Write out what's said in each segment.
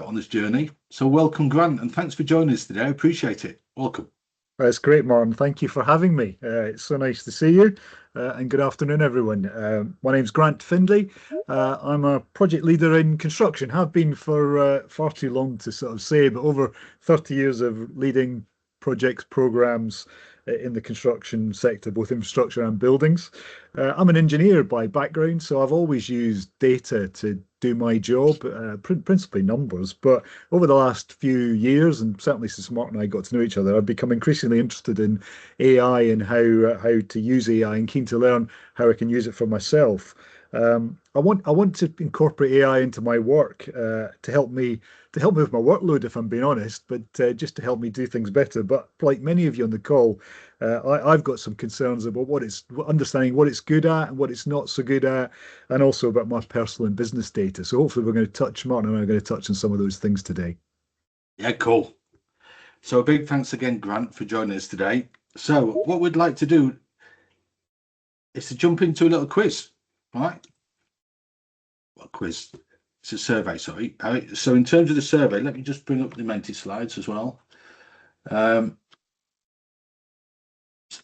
on this journey. So welcome, Grant, and thanks for joining us today. I appreciate it. Welcome. It's great, Martin. Thank you for having me. It's so nice to see you. And good afternoon, everyone. My name's Grant Findlay. I'm a project leader in construction, have been for far too long to sort of say, but over 30 years of leading projects, programs in the construction sector, both infrastructure and buildings. I'm an engineer by background, so I've always used data to do my job, principally numbers. But over the last few years, and certainly since Mark and I got to know each other, I've become increasingly interested in AI and how to use AI, and keen to learn how I can use it for myself. I want to incorporate AI into my work to help me with my workload, if I'm being honest, but just to help me do things better. But like many of you on the call, I've got some concerns about understanding what it's good at and what it's not so good at, and also about my personal and business data. So hopefully Martin and I are going to touch on some of those things today. Yeah, cool. So a big thanks again, Grant, for joining us today. So what we'd like to do is to jump into a little quiz, right? Well, quiz. It's a survey, sorry. So in terms of the survey, let me just bring up the Menti slides as well. So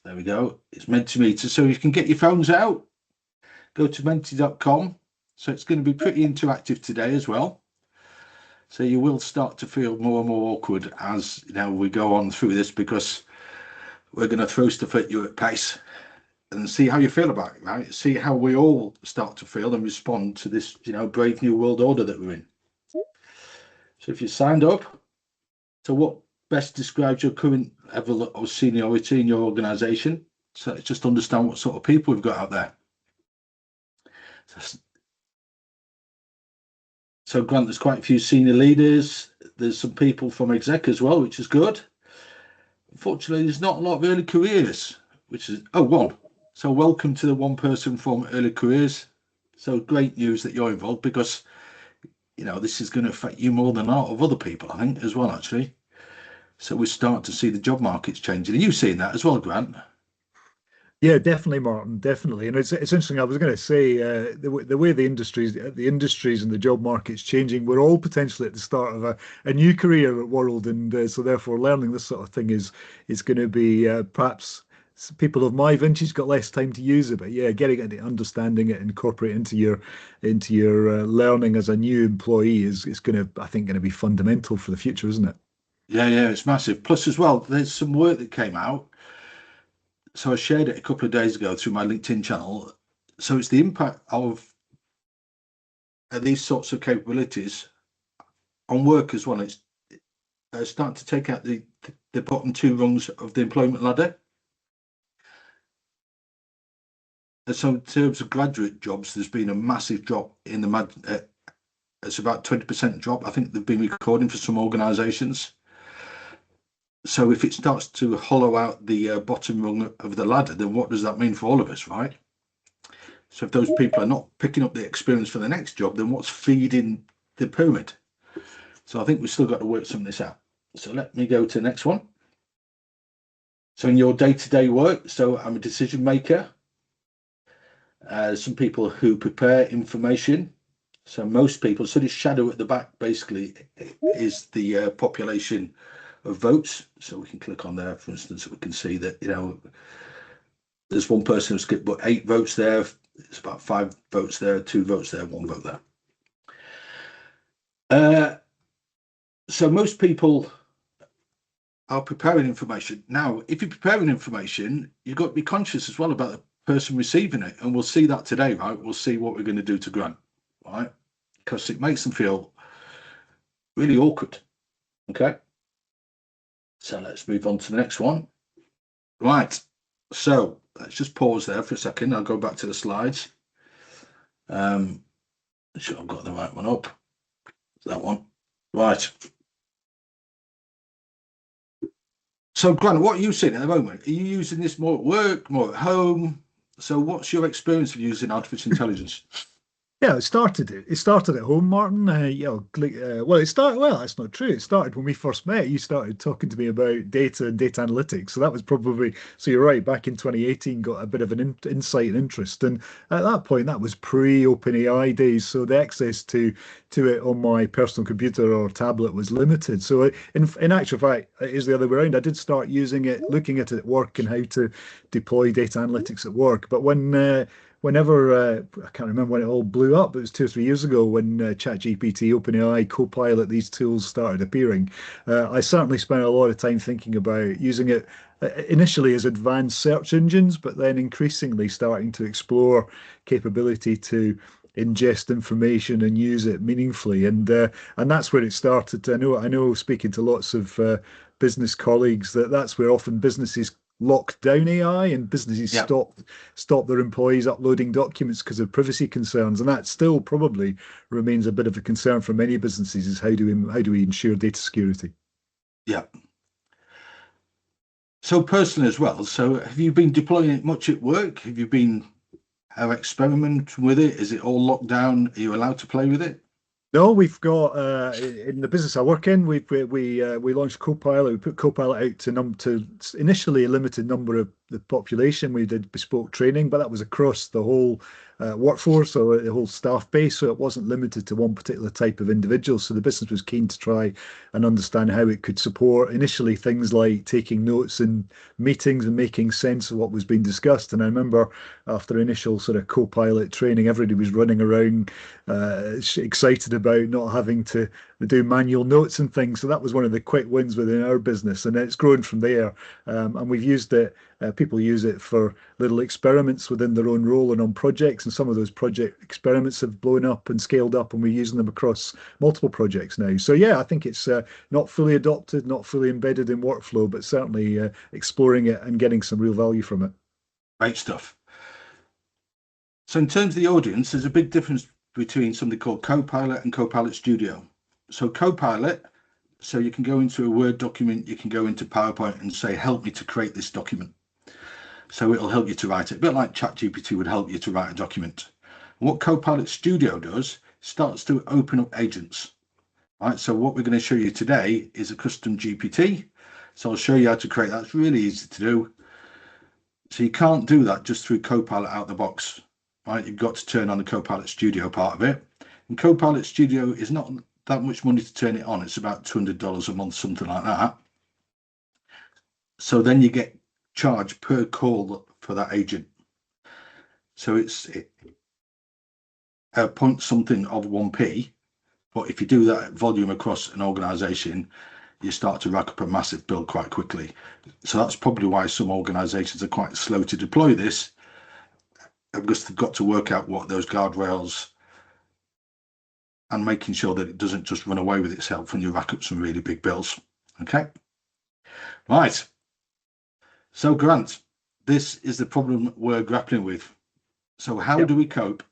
there we go. It's Mentimeter. So you can get your phones out, go to menti.com. So it's going to be pretty interactive today as well. So you will start to feel more and more awkward as we go on through this, because we're going to throw stuff at you at pace and see how you feel about it, right? See how we all start to feel and respond to this, brave new world order that we're in. So if you signed up, so what best describes your current level of seniority in your organisation? So let's just understand what sort of people we've got out there. So Grant, there's quite a few senior leaders. There's some people from exec as well, which is good. Unfortunately, there's not a lot of early careers, which is, one. So welcome to the one person from early careers. So great news that you're involved, because, this is going to affect you more than a lot of other people, I think, as well, actually. So we start to see the job markets changing. Are you seeing that as well, Grant? Yeah, definitely, Martin, definitely. And it's interesting. I was going to say the way the industries and the job market's changing, we're all potentially at the start of a new career world, and so therefore learning this sort of thing is going to be perhaps people of my vintage got less time to use it, but yeah, getting it, understanding it, incorporate into your learning as a new employee is going to, I think, going to be fundamental for the future, isn't it? Yeah, it's massive. Plus, as well, there's some work that came out. So I shared it a couple of days ago through my LinkedIn channel. So it's the impact of these sorts of capabilities on work as well. It's starting to take out the bottom two rungs of the employment ladder. And so in terms of graduate jobs, there's been a massive drop in the it's about 20% drop. I think they've been recording for some organisations. So if it starts to hollow out the bottom rung of the ladder, then what does that mean for all of us, right? So if those people are not picking up the experience for the next job, then what's feeding the pyramid? So I think we've still got to work some of this out. So let me go to the next one. So in your day-to-day work, so I'm a decision maker. Some people who prepare information. So most people, so this shadow at the back basically is the population of votes. So we can click on there, for instance, so we can see that, there's one person who's got 8 votes there. It's about 5 votes there, 2 votes there, 1 vote there. So most people are preparing information. Now, if you're preparing information, you've got to be conscious as well about the person receiving it. And we'll see that today, right? We'll see what we're going to do to Grant, right? Because it makes them feel really awkward. Okay. So let's move on to the next one. Right. So let's just pause there for a second. I'll go back to the slides. Sure, I've got the right one up. That one. Right. So, Grant, what are you seeing at the moment? Are you using this more at work, more at home? So what's your experience of using artificial intelligence? Yeah, it started at home, Martin. Well, it started. Well, that's not true. It started when we first met. You started talking to me about data and data analytics. So that was probably. So you're right. Back in 2018, got a bit of an insight and interest, and at that point, that was pre-OpenAI days. So the access to it on my personal computer or tablet was limited. So in actual fact, it is the other way around. I did start using it, looking at it at work and how to deploy data analytics at work. But whenever I can't remember when it all blew up, but it was 2 or 3 years ago when ChatGPT, OpenAI, Copilot, these tools started appearing. I certainly spent a lot of time thinking about using it initially as advanced search engines, but then increasingly starting to explore capability to ingest information and use it meaningfully. And that's where it started. I know speaking to lots of business colleagues that's where often businesses locked down AI and businesses Yeah. stopped their employees uploading documents because of privacy concerns, and that still probably remains a bit of a concern for many businesses. Is how do we ensure data security? Yeah. So personally as well. So have you been deploying it much at work? Have you been experimenting with it? Is it all locked down? Are you allowed to play with it? No, we've got in the business I work in, we launched Copilot. We put Copilot out to initially a limited number of the population. We did bespoke training, but that was across the whole workforce or the whole staff base. So it wasn't limited to one particular type of individual. So the business was keen to try and understand how it could support initially things like taking notes in meetings and making sense of what was being discussed. And I remember after initial sort of Copilot training, everybody was running around excited about not having to do manual notes and things. So that was one of the quick wins within our business, and it's grown from there. And we've used it. People use it for little experiments within their own role and on projects. And some of those project experiments have blown up and scaled up, and we're using them across multiple projects now. So yeah, I think it's not fully adopted, not fully embedded in workflow, but certainly exploring it and getting some real value from it. Great stuff. So in terms of the audience, there's a big difference between something called Copilot and Copilot Studio. So Copilot, so you can go into a Word document, you can go into PowerPoint and say, help me to create this document. So it'll help you to write it, a bit like ChatGPT would help you to write a document. And what Copilot Studio does, starts to open up agents. Right, so what we're going to show you today is a custom GPT. So I'll show you how to create that. It's really easy to do. So you can't do that just through Copilot out the box. Right, you've got to turn on the Copilot Studio part of it. And Copilot Studio is not that much money to turn it on. It's about $200 a month, something like that. So then you get charged per call for that agent. So it's a point something of 1p. But if you do that volume across an organization, you start to rack up a massive bill quite quickly. So that's probably why some organizations are quite slow to deploy this, because they've got to work out what those guardrails and making sure that it doesn't just run away with itself when you rack up some really big bills. Okay. Right. So Grant, this is the problem we're grappling with. So how do we cope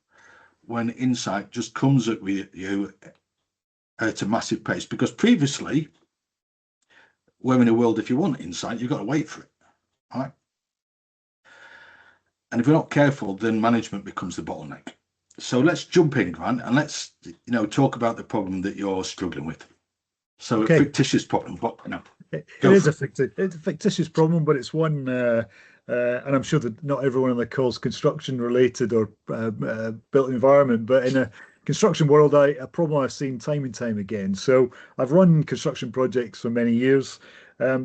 when insight just comes at you at a massive pace? Because previously, we're in a world, if you want insight, you've got to wait for it. Right. And if we're not careful, then management becomes the bottleneck. So let's jump in, Grant, and let's talk about the problem that you're struggling with. So Okay. a fictitious problem. It is a fictitious problem, but it's one, and I'm sure that not everyone on the call is construction related or built environment, but in a construction world, a problem I've seen time and time again. So I've run construction projects for many years,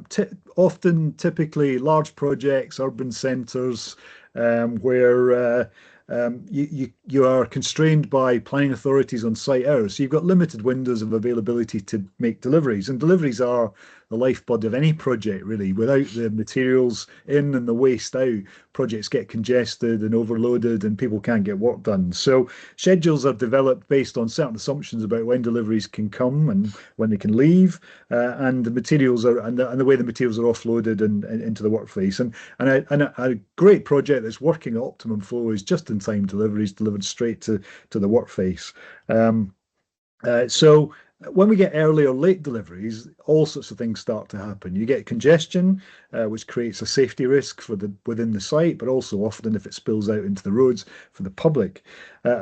typically large projects, urban centres, where you are constrained by planning authorities on site hours. So you've got limited windows of availability to make deliveries, and deliveries are the lifeblood of any project, really. Without the materials in and the waste out, projects get congested and overloaded and people can't get work done. So schedules are developed based on certain assumptions about when deliveries can come and when they can leave, and the materials are and the way the materials are offloaded and into the workplace. And a great project that's working at optimum flow is just-in-time deliveries delivered straight to the workplace. So When we get early or late deliveries, all sorts of things start to happen. You get congestion, which creates a safety risk for the within the site, but also often if it spills out into the roads for the public.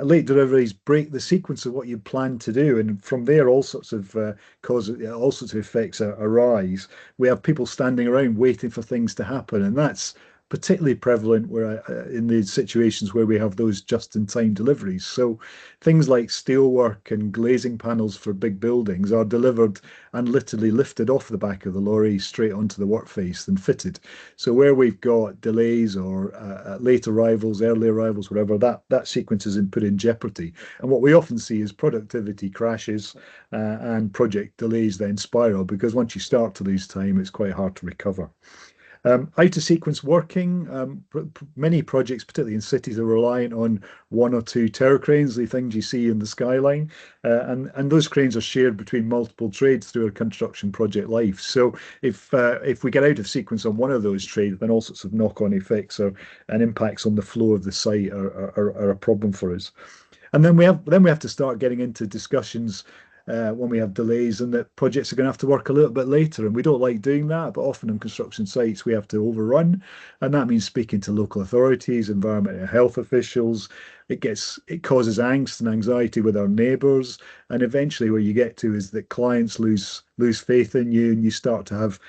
Late deliveries break the sequence of what you plan to do, and from there, all sorts of all sorts of effects arise. We have people standing around waiting for things to happen, and that's particularly prevalent where in the situations where we have those just-in-time deliveries. So things like steelwork and glazing panels for big buildings are delivered and literally lifted off the back of the lorry straight onto the workface and fitted. So where we've got delays or late arrivals, early arrivals, whatever, that sequence is put in jeopardy. And what we often see is productivity crashes and project delays then spiral, because once you start to lose time, it's quite hard to recover. Out of sequence working, many projects, particularly in cities, are reliant on one or two tower cranes, the things you see in the skyline, and those cranes are shared between multiple trades through a construction project life. So if we get out of sequence on one of those trades, then all sorts of knock-on effects and impacts on the flow of the site are a problem for us. And then we have to start getting into discussions when we have delays and that projects are going to have to work a little bit later. And we don't like doing that, but often on construction sites, we have to overrun. And that means speaking to local authorities, environmental health officials. It causes angst and anxiety with our neighbours. And eventually where you get to is that clients lose faith in you, and you start to have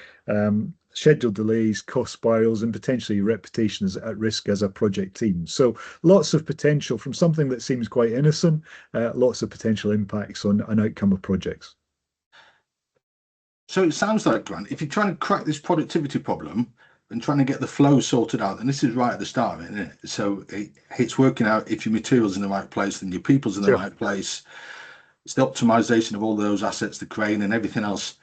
schedule delays, cost spirals, and potentially reputation is at risk as a project team. So lots of potential from something that seems quite innocent, lots of potential impacts on an outcome of projects. So it sounds like, Grant, if you're trying to crack this productivity problem and trying to get the flow sorted out, and this is right at the start of it, isn't it? So it's working out if your material's in the right place and your people's in the right place. It's the optimization of all those assets, the crane and everything else.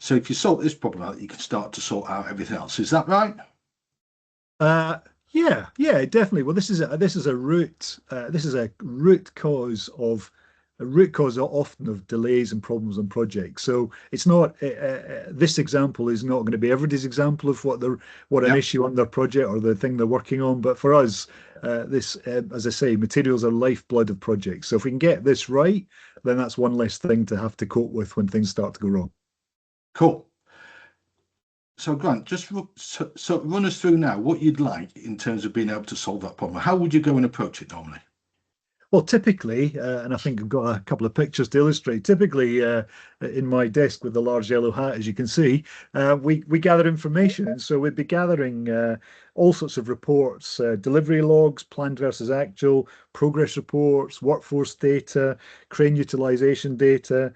So if you sort this problem out, you can start to sort out everything else. Is that right? Yeah, definitely. Well, this is a root cause often of delays and problems on projects. So it's not this example is not going to be everybody's example of what an issue on their project or the thing they're working on. But for us, this as I say, materials are lifeblood of projects. So if we can get this right, then that's one less thing to have to cope with when things start to go wrong. Cool. So Grant, just so run us through now what you'd like in terms of being able to solve that problem. How would you go and approach it normally? Well, typically, and I think I've got a couple of pictures to illustrate. Typically, in my desk with the large yellow hat, as you can see, we gather information, and so we'd be gathering all sorts of reports, delivery logs, planned versus actual, progress reports, workforce data, crane utilization data,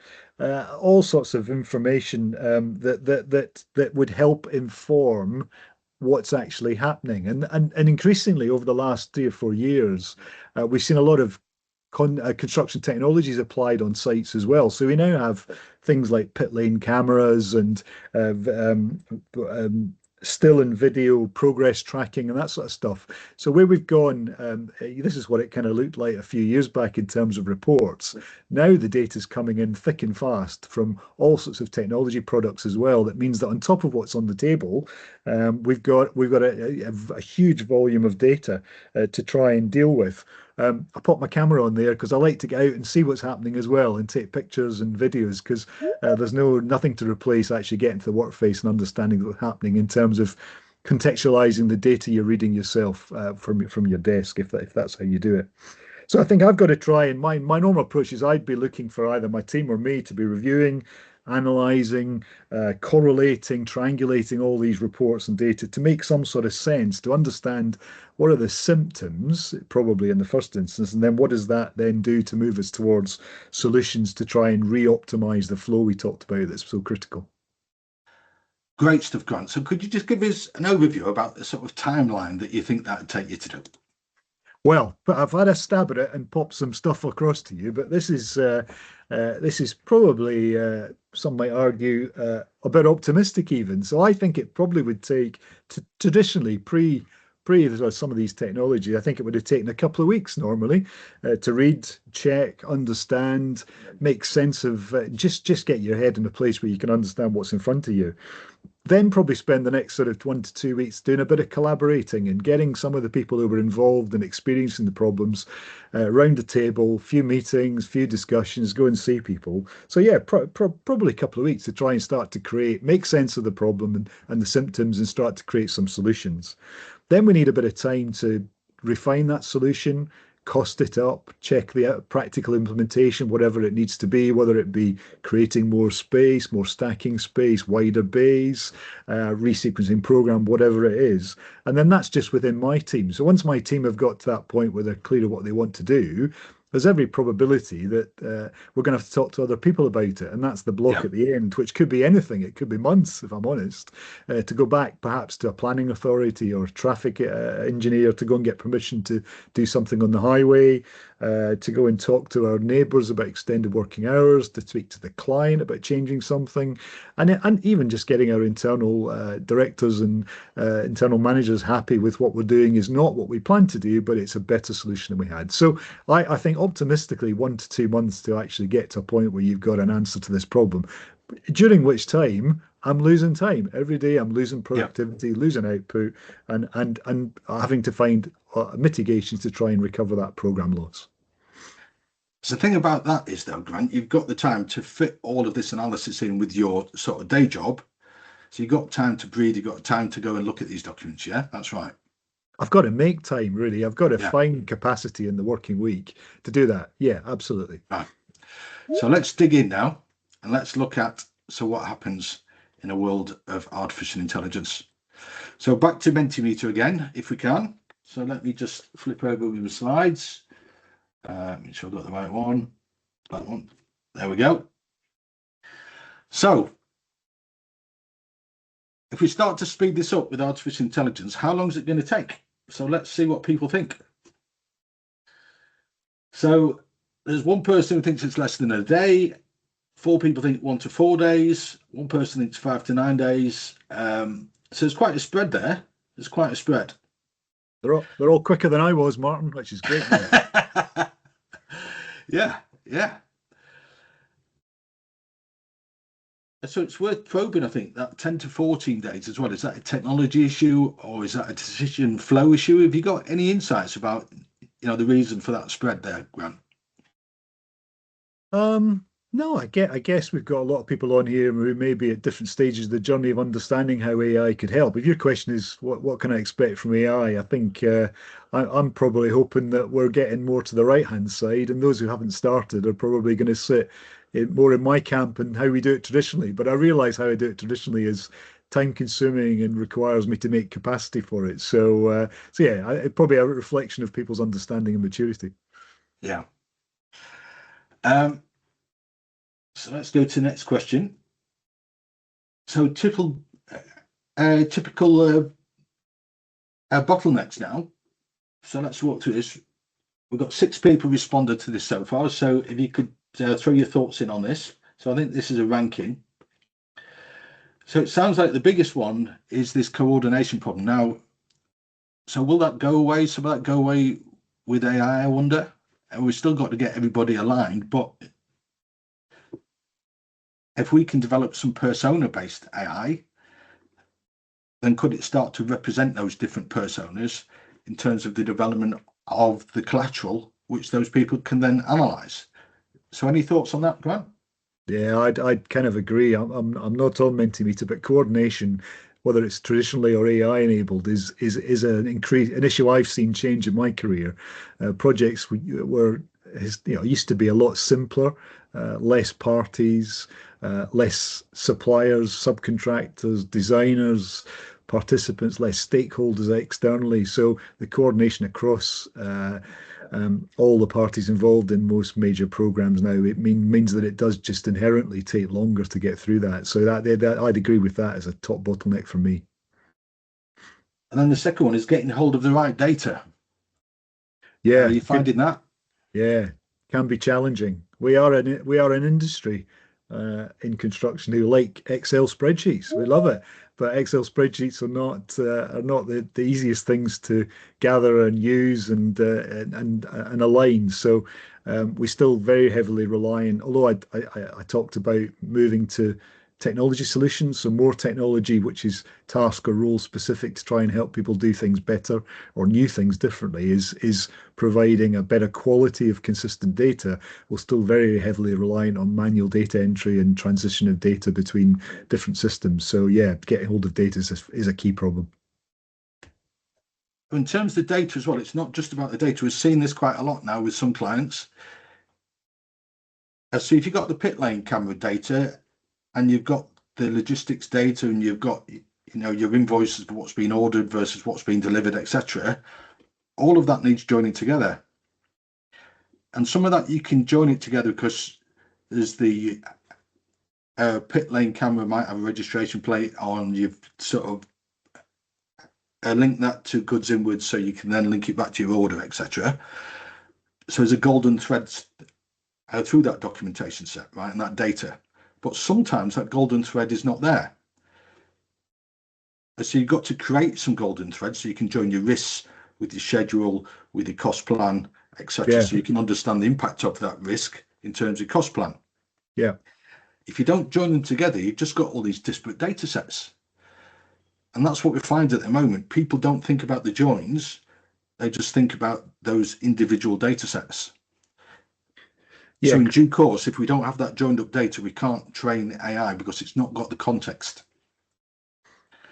all sorts of information that would help inform what's actually happening. And increasingly over the last 3 or 4 years, we've seen a lot of construction technologies applied on sites as well. So we now have things like pit lane cameras and still and video progress tracking and that sort of stuff. So where we've gone, this is what it kind of looked like a few years back in terms of reports. Now the data is coming in thick and fast from all sorts of technology products as well. That means that on top of what's on the table, we've got a huge volume of data to try and deal with. I put my camera on there because I like to get out and see what's happening as well and take pictures and videos, because there's nothing to replace actually getting to the workface and understanding what's happening in terms of contextualizing the data you're reading yourself from your desk, if that's how you do it. So I think I've got to try, and my normal approach is I'd be looking for either my team or me to be reviewing, analyzing, correlating, triangulating all these reports and data to make some sort of sense, to understand what are the symptoms, probably in the first instance, and then what does that then do to move us towards solutions to try and re-optimize the flow we talked about that's so critical. Great stuff, Grant. So could you just give us an overview about the sort of timeline that you think that would take you to do? Well, but I've had a stab at it and popped some stuff across to you, but this is probably, some might argue, a bit optimistic even. So I think it probably would take, traditionally, pre some of these technologies, I think it would have taken a couple of weeks normally to read, check, understand, make sense of, just get your head in a place where you can understand what's in front of you. Then probably spend the next sort of 1 to 2 weeks doing a bit of collaborating and getting some of the people who were involved and experiencing the problems around the table, few meetings, few discussions, go and see people. So yeah, probably a couple of weeks to try and start to make sense of the problem and the symptoms and start to create some solutions. Then we need a bit of time to refine that solution, cost it up, check the practical implementation, whatever it needs to be, whether it be creating more space, more stacking space, wider bays, resequencing program, whatever it is. And then that's just within my team. So once my team have got to that point where they're clear of what they want to do, there's every probability that we're going to have to talk to other people about it. And that's the block Yeah. at the end, which could be anything. It could be months, if I'm honest, to go back perhaps to a planning authority or traffic engineer to go and get permission to do something on the highway, to go and talk to our neighbours about extended working hours, to speak to the client about changing something, and even just getting our internal directors and internal managers happy with what we're doing is not what we planned to do, but it's a better solution than we had. So I think optimistically 1 to 2 months to actually get to a point where you've got an answer to this problem, during which time I'm losing time. Every day I'm losing productivity, losing output, and having to find mitigations to try and recover that program loss. So the thing about that is, though, Grant, you've got the time to fit all of this analysis in with your sort of day job. So you've got time to breathe, you've got time to go and look at these documents. Yeah, that's right. I've got to make time, really. I've got to Yeah. find capacity in the working week to do that. Yeah, absolutely. Right. So let's dig in now and let's look at what happens in a world of artificial intelligence. So back to Mentimeter again, if we can. So let me just flip over with the slides. Make sure I've got the right one. That one. There we go. So if we start to speed this up with artificial intelligence, how long is it going to take? So let's see what people think. So there's one person who thinks it's less than a day. 4 people think 1 to 4 days. One person thinks 5 to 9 days. So there's quite a spread there. There's quite a spread. They're all quicker than I was, Martin, which is great. Yeah. So it's worth probing, I think, that 10 to 14 days as well. Is that a technology issue or is that a decision flow issue? Have you got any insights about, the reason for that spread there, Grant? No, I guess we've got a lot of people on here who may be at different stages of the journey of understanding how AI could help. If your question is what can I expect from AI, I think I'm probably hoping that we're getting more to the right-hand side, and those who haven't started are probably going to sit more in my camp and how we do it traditionally. But I realise how I do it traditionally is time-consuming and requires me to make capacity for it. So yeah, it's probably a reflection of people's understanding and maturity. Yeah. So let's go to the next question. So typical bottlenecks now. So let's walk through this. We've got 6 people responded to this so far. So if you could throw your thoughts in on this. So I think this is a ranking. So it sounds like the biggest one is this coordination problem. Now, so will that go away? So will that go away with AI, I wonder? And we've still got to get everybody aligned, but if we can develop some persona-based AI, then could it start to represent those different personas in terms of the development of the collateral, which those people can then analyze? So any thoughts on that, Grant? Yeah, I'd kind of agree. I'm not on Mentimeter, but coordination, whether it's traditionally or AI enabled, is an issue I've seen change in my career. Projects used to be a lot simpler, less parties, less suppliers, subcontractors, designers, participants, less stakeholders externally. So the coordination across all the parties involved in most major programs now, it means that it does just inherently take longer to get through that. So that I'd agree with that as a top bottleneck for me. And then the second one is getting hold of the right data. Yeah, are you finding that? Yeah, can be challenging. We are an industry in construction who like Excel spreadsheets. We love it, but Excel spreadsheets are not the easiest things to gather and use and align. So we still very heavily rely on. Although I talked about moving to technology solutions, so more technology which is task or role specific to try and help people do things better or new things differently, is providing a better quality of consistent data, while still very heavily reliant on manual data entry and transition of data between different systems. So yeah, getting hold of data is a key problem. In terms of the data as well, it's not just about the data. We've seen this quite a lot now with some clients. So if you've got the pit lane camera data and you've got the logistics data and you've got, you know, your invoices for what's been ordered versus what's been delivered, etc., all of that needs joining together. And some of that you can join it together because there's the pit lane camera might have a registration plate on. You've sort of link that to goods inwards, so you can then link it back to your order, etc. So there's a golden thread through that documentation set, right, and that data. But sometimes that golden thread is not there. So you've got to create some golden threads so you can join your risks with your schedule, with your cost plan, etc. Yeah. So you can understand the impact of that risk in terms of cost plan. Yeah. If you don't join them together, you've just got all these disparate data sets. And that's what we find at the moment. People don't think about the joins. They just think about those individual data sets. Yeah. So in due course, if we don't have that joined up data, we can't train AI because it's not got the context.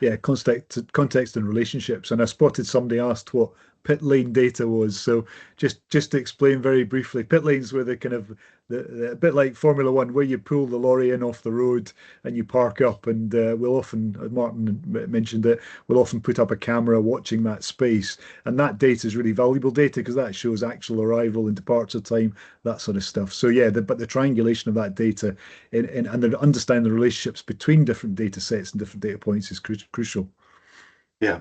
Yeah, context and relationships. And I spotted somebody asked what pit lane data was. So just to explain very briefly, pit lanes were the kind of a bit like Formula One, where you pull the lorry in off the road and you park up, and we'll often, Martin mentioned it, we'll often put up a camera watching that space, and that data is really valuable data because that shows actual arrival and departure time, that sort of stuff. So yeah, but the triangulation of that data and the understanding the relationships between different data sets and different data points is crucial. Yeah.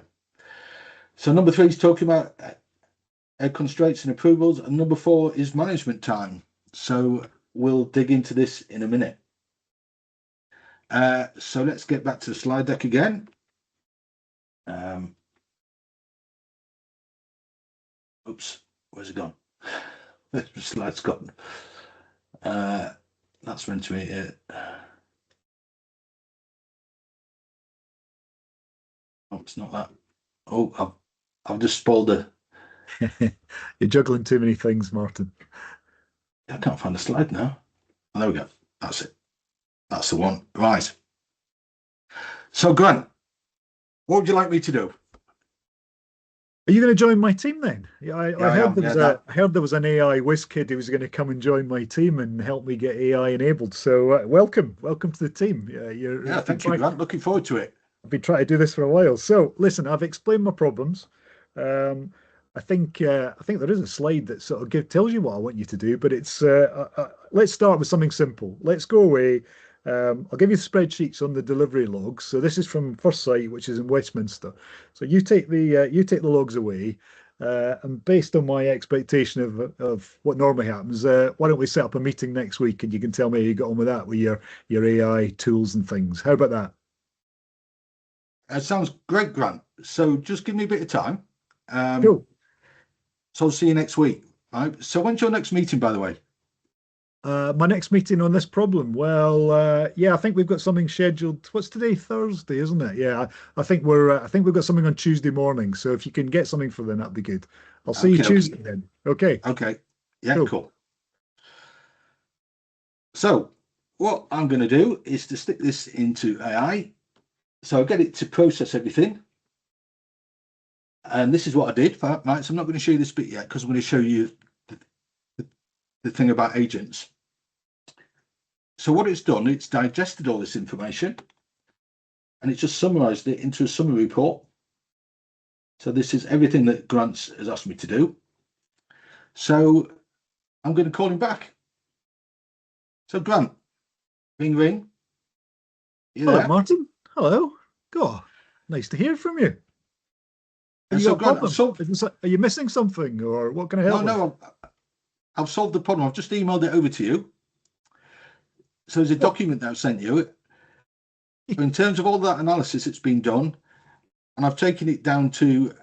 So number 3 is talking about constraints and approvals, and number 4 is management time. So we'll dig into this in a minute. So let's get back to the slide deck again. Oops, where's it gone? The slide's gone. That's meant to be it. Oh, it's not that. Oh, I've just spoiled it. You're juggling too many things, Martin. I can't find the slide now. Oh, there we go. That's it. That's the one. Right. So, Grant, what would you like me to do? Are you going to join my team then? Yeah, I heard I heard there was an AI whiz kid who was going to come and join my team and help me get AI enabled. So welcome to the team. Thank you, Grant. Looking forward to it. I've been trying to do this for a while. So listen, I've explained my problems. I think there is a slide that sort of tells you what I want you to do, but it's let's start with something simple. Let's go away. I'll give you the spreadsheets on the delivery logs. So this is from First Site, which is in Westminster. So you take the logs away, and based on my expectation of what normally happens, why don't we set up a meeting next week and you can tell me how you got on with that with your AI tools and things. How about that? That sounds great, Grant. So just give me a bit of time. Cool. So I'll see you next week. Right. So when's your next meeting, by the way? My next meeting on this problem. Well, yeah, I think we've got something scheduled. What's today? Thursday, isn't it? Yeah, I think we've got something on Tuesday morning. So if you can get something for then, that'd be good. I'll see you Tuesday then. Okay. Okay. Yeah, cool. So what I'm going to do is to stick this into AI. So I'll get it to process everything. And this is what I did, right? So I'm not going to show you this bit yet because I'm going to show you the thing about agents. So what it's done, it's digested all this information and it's just summarized it into a summary report. So this is everything that Grant has asked me to do. So I'm going to call him back. So Grant, ring, ring. Hello, Martin. Hello. God, nice to hear from you. Have you got a problem? Are you missing something, or what can I help with? No, I've solved the problem. I've just emailed it over to you. So there's a document that I've sent you. In terms of all that analysis, it's been done, and I've taken it down to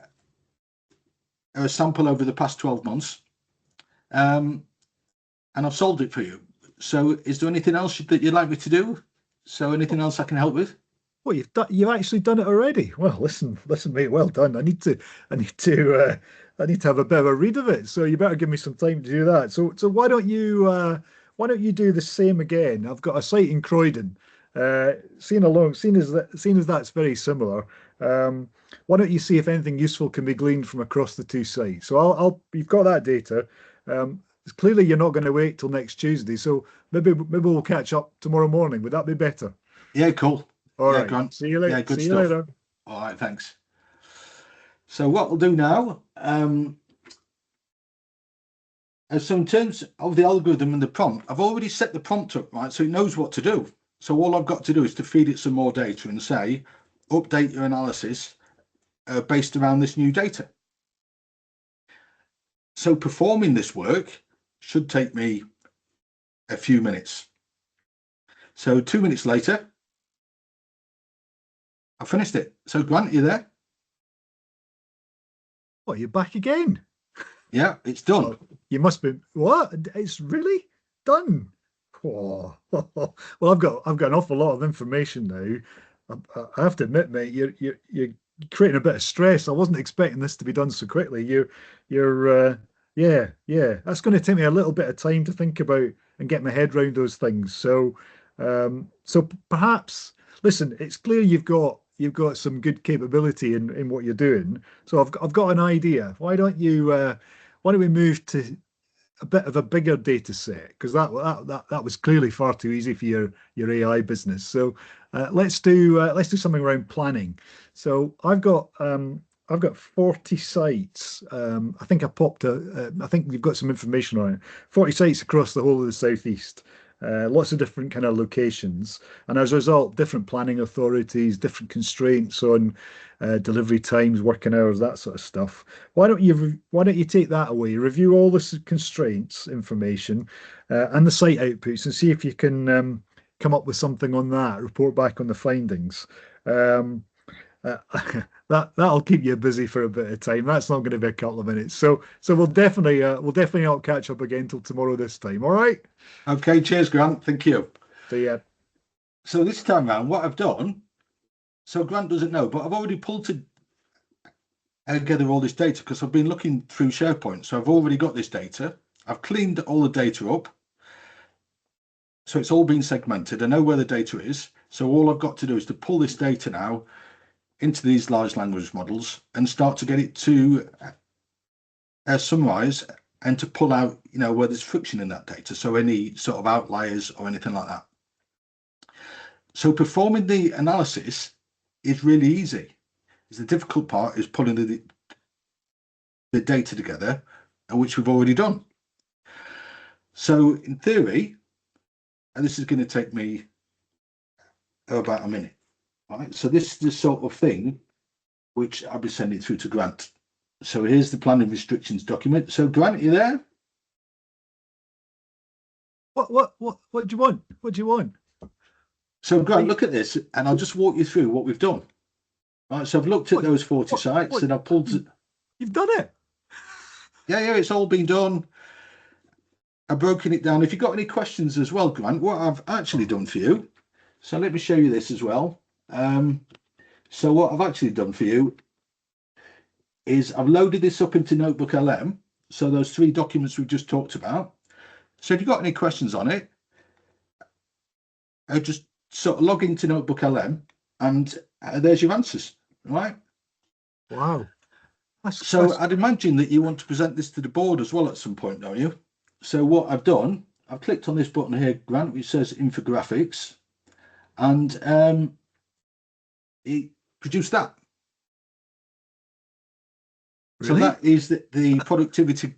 a sample over the past 12 months, and I've solved it for you. So is there anything else that you'd like me to do? So anything else I can help with? Well, you've actually done it already. Well, listen, mate. Well done. I need to have a bit of a read of it. So you better give me some time to do that. So why don't you do the same again? I've got a site in Croydon. Seeing as that's very similar. Why don't you see if anything useful can be gleaned from across the two sites? So you've got that data. Clearly you're not going to wait till next Tuesday. So maybe we'll catch up tomorrow morning. Would that be better? Yeah, cool. All Yeah, right. Grant. See you later. Yeah, good See you stuff. later. All right, thanks. So what we'll do now, so in terms of the algorithm and the prompt, I've already set the prompt up, right? So it knows what to do. So all I've got to do is to feed it some more data and say, update your analysis based around this new data. So performing this work should take me a few minutes. So 2 minutes later, I finished it. So Grant, are you there? What, you're back again? Yeah, it's done. Oh, you must be. What? It's really done. Oh. Well, I've got an awful lot of information now. I have to admit, mate, you're creating a bit of stress. I wasn't expecting this to be done so quickly. Yeah. That's going to take me a little bit of time to think about and get my head around those things. So perhaps, listen, it's clear you've got some good capability in what you're doing. So I've got an idea. Why don't we move to a bit of a bigger data set? Because that was clearly far too easy for your AI business. So let's do something around planning. So I've got 40 sites. I think I think we've got some information on it. 40 sites across the whole of the southeast. Lots of different kind of locations, and as a result, different planning authorities, different constraints on delivery times, working hours, that sort of stuff. Why don't you take that away, review all this constraints information and the site outputs, and see if you can come up with something on that. Report back on the findings. Um, uh, that'll keep you busy for a bit of time. That's not going to be a couple of minutes. So we'll definitely not catch up again till tomorrow this time. All right. Okay, cheers, Grant. Thank you. So yeah. So this time around, what I've done, so Grant doesn't know, but I've already pulled together all this data because I've been looking through SharePoint. So I've already got this data. I've cleaned all the data up. So it's all been segmented. I know where the data is. So all I've got to do is to pull this data now into these large language models and start to get it to summarize and to pull out, where there's friction in that data. So any sort of outliers or anything like that. So performing the analysis is really easy. The difficult part is pulling the data together, which we've already done. So in theory, and this is going to take me about a minute. Right, so this is the sort of thing which I'll be sending through to Grant. So here's the planning restrictions document. So Grant, are you there? What do you want? What do you want? So Grant, look at this, and I'll just walk you through what we've done. Right, so I've looked at those 40 sites, and I've pulled. You've done it. Yeah, it's all been done. I've broken it down. If you've got any questions as well, Grant, what I've actually done for you. So let me show you this as well. So what I've actually done for you is I've loaded this up into Notebook LM. So those 3 documents we've just talked about. So if you've got any questions on it, just sort of log into Notebook LM and there's your answers, right? Wow. I'd imagine that you want to present this to the board as well at some point, don't you? So what I've done, I've clicked on this button here, Grant, which says infographics, and it produced that. Really? So that is the productivity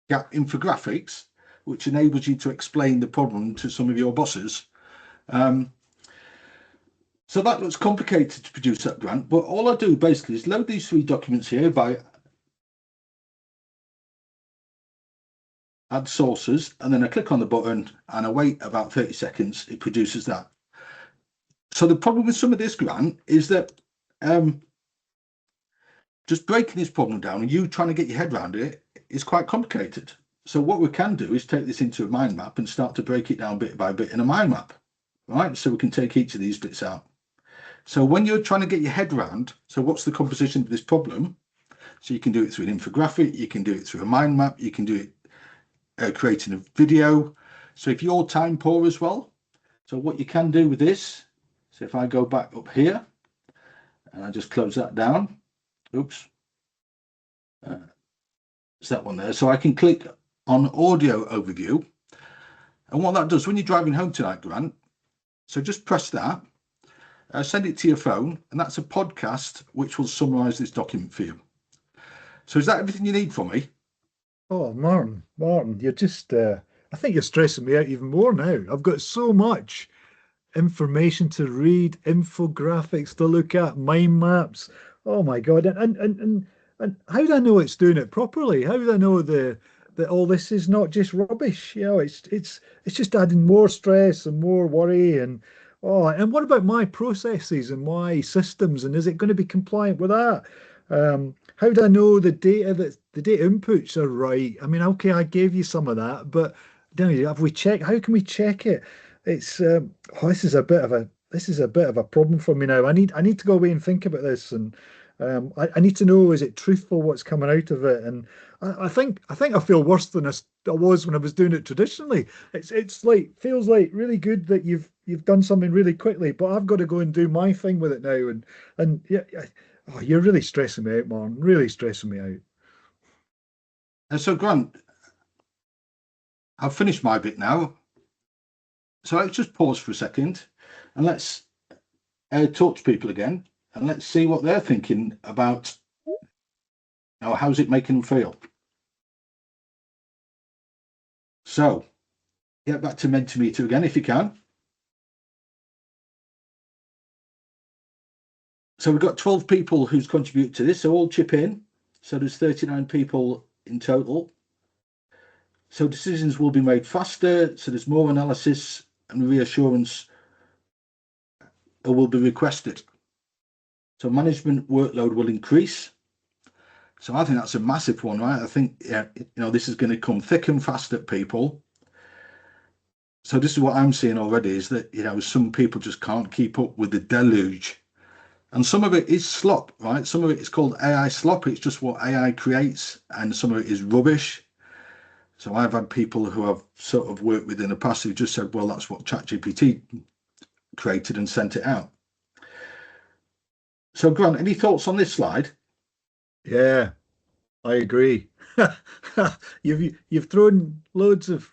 gap infographics, which enables you to explain the problem to some of your bosses. So that looks complicated to produce that, Grant, but all I do basically is load these 3 documents here by add sources, and then I click on the button and I wait about 30 seconds, it produces that. So the problem with some of this, Grant, is that just breaking this problem down and you trying to get your head around it is quite complicated. So what we can do is take this into a mind map and start to break it down bit by bit in a mind map, right? So we can take each of these bits out. So when you're trying to get your head around, so what's the composition of this problem? So you can do it through an infographic, you can do it through a mind map, you can do it creating a video. So if you're time poor as well, so what you can do with this, so if I go back up here and I just close that down, oops, it's that one there. So I can click on audio overview. And what that does when you're driving home tonight, Grant, so just press that, send it to your phone, and that's a podcast which will summarize this document for you. So is that everything you need from me? Oh, Martin, you're just, I think you're stressing me out even more now. I've got so much information to read, infographics to look at, mind maps. Oh my God. And how do I know it's doing it properly? How do I know that all this is not just rubbish? You know, it's just adding more stress and more worry and what about my processes and my systems? And is it going to be compliant with that? How do I know the data inputs are right? I mean, okay, I gave you some of that, but have we checked? How can we check it? It's this is a bit of a problem for me now. I need to go away and think about this, and I need to know, is it truthful what's coming out of it? And I think I feel worse than I was when I was doing it traditionally. It's like feels like really good that you've done something really quickly, but I've got to go and do my thing with it now. And yeah, oh, you're really stressing me out, Martin. Really stressing me out. And so, Grant, I've finished my bit now. So let's just pause for a second and let's talk to people again and let's see what they're thinking about, how's it making them feel. So get back to Mentimeter again if you can. So we've got 12 people who's contributed to this, so all chip in. So there's 39 people in total. So decisions will be made faster, so there's more analysis and reassurance will be requested. So management workload will increase. So I think that's a massive one, right? I think, this is going to come thick and fast at people. So this is what I'm seeing already is that, some people just can't keep up with the deluge. And some of it is slop, right? Some of it is called AI slop. It's just what AI creates. And some of it is rubbish. So I've had people who I've sort of worked with in the past who just said, well, that's what ChatGPT created and sent it out. So Grant, any thoughts on this slide? Yeah, I agree. You've thrown loads of.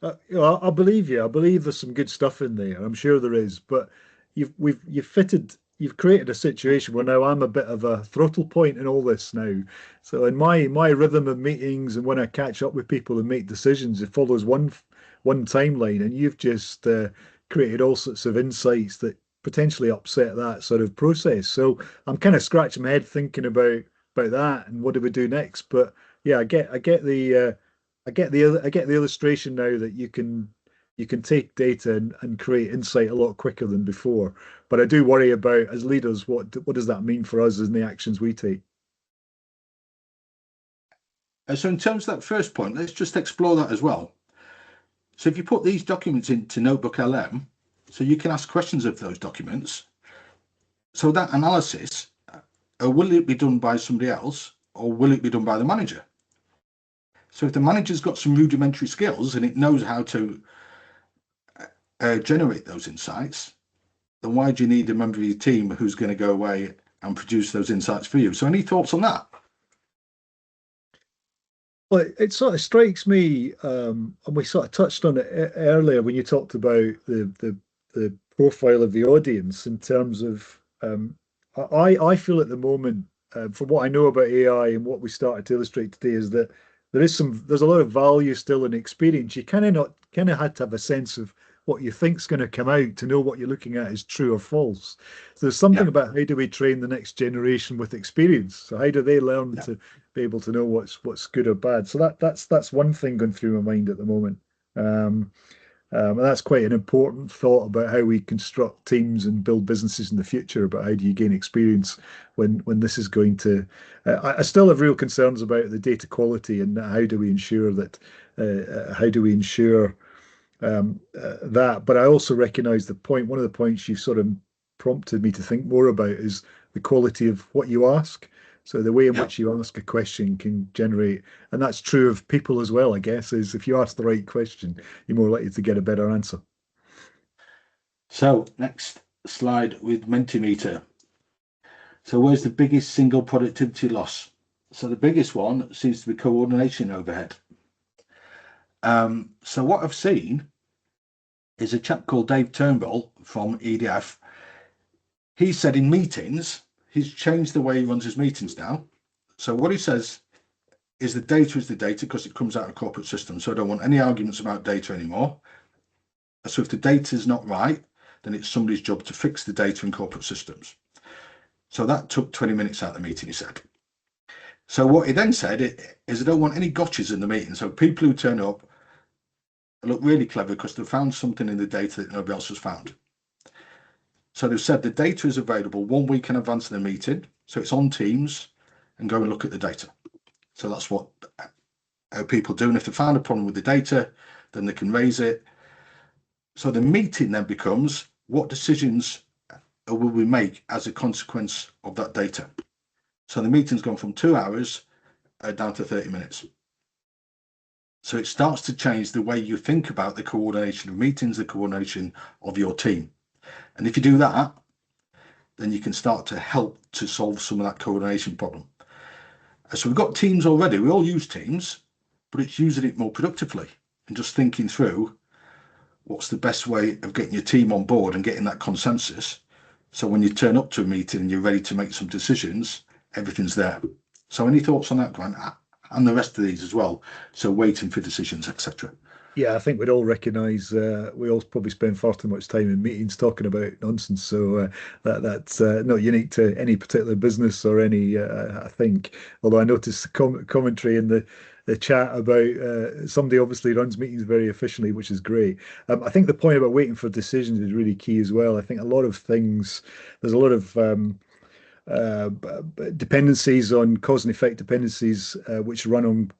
I believe you. I believe there's some good stuff in there. I'm sure there is, but you've created a situation where now I'm a bit of a throttle point in all this now. So in my rhythm of meetings and when I catch up with people and make decisions, it follows one timeline, and you've just created all sorts of insights that potentially upset that sort of process. So I'm kind of scratching my head thinking about that and what do we do next. But yeah, I get the illustration now that you can take data and create insight a lot quicker than before. But I do worry about, as leaders, what does that mean for us in the actions we take? So in terms of that first point, let's just explore that as well. So if you put these documents into Notebook LM, so you can ask questions of those documents. So that analysis, will it be done by somebody else or will it be done by the manager? So if the manager's got some rudimentary skills and it knows how to generate those insights, then why do you need a member of your team who's going to go away and produce those insights for you? So any thoughts on that? Well, it sort of strikes me, and we sort of touched on it earlier when you talked about the profile of the audience in terms of I feel at the moment, from what I know about AI and what we started to illustrate today, is that there's a lot of value still in experience. You kind of had to have a sense of what you think's going to come out to know what you're looking at is true or false. So there's something about how do we train the next generation with experience? So how do they learn to be able to know what's good or bad? So that's one thing going through my mind at the moment. And that's quite an important thought about how we construct teams and build businesses in the future. About how do you gain experience when this is going to? I still have real concerns about the data quality and how do we ensure that? How do we ensure that. But I also recognise the point. One of the points you sort of prompted me to think more about is the quality of what you ask. So the way in Yeah. which you ask a question can generate, and that's true of people as well, I guess, is if you ask the right question, you're more likely to get a better answer. So next slide with Mentimeter. So where's the biggest single productivity loss? So the biggest one seems to be coordination overhead. So what I've seen is a chap called Dave Turnbull from EDF. He said in meetings, he's changed the way he runs his meetings now. So what he says is the data because it comes out of corporate systems. So I don't want any arguments about data anymore. So if the data is not right, then it's somebody's job to fix the data in corporate systems. So that took 20 minutes out of the meeting, he said. So what he then said is I don't want any gotchas in the meeting. So people who turn up look really clever because they've found something in the data that nobody else has found. So they've said the data is available 1 week in advance of the meeting. So it's on Teams and go and look at the data. So that's what people do. And if they found a problem with the data, then they can raise it. So the meeting then becomes what decisions will we make as a consequence of that data. So the meeting's gone from 2 hours down to 30 minutes. So it starts to change the way you think about the coordination of meetings, the coordination of your team. And if you do that, then you can start to help to solve some of that coordination problem. So we've got Teams already. We all use Teams, but it's using it more productively and just thinking through what's the best way of getting your team on board and getting that consensus. So when you turn up to a meeting and you're ready to make some decisions, everything's there. So any thoughts on that, Grant? And the rest of these as well. So waiting for decisions, etc. Yeah, I think we'd all recognise we all probably spend far too much time in meetings talking about nonsense. So that's not unique to any particular business or any, I think. Although I noticed the commentary in the chat about somebody obviously runs meetings very efficiently, which is great. I think the point about waiting for decisions is really key as well. I think a lot of things, there's a lot of dependencies on cause and effect dependencies which run on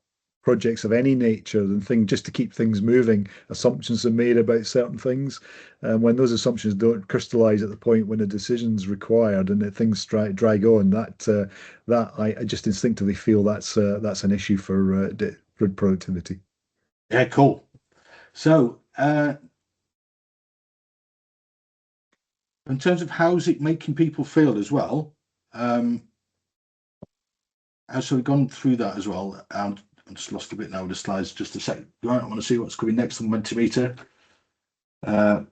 projects of any nature and thing just to keep things moving. Assumptions are made about certain things, and when those assumptions don't crystallize at the point when a decision's required and that things drag on, that I just instinctively feel that's an issue for productivity. Yeah, cool. So in terms of how's it making people feel as well, so we've gone through that as well. I just lost a bit now with the slides. Just a sec. Right, I want to see what's coming next on Mentimeter. All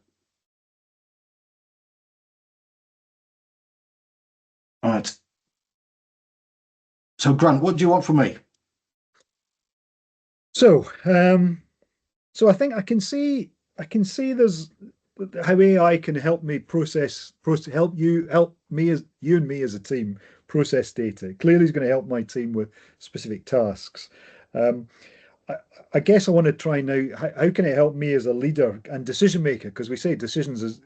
right. So Grant, what do you want from me? So, so I think I can see there's how AI can help me help me as you and me as a team process data. Clearly, it's going to help my team with specific tasks. Um, I, I guess I want to try now. How can it help me as a leader and decision maker? Because we say decisions is,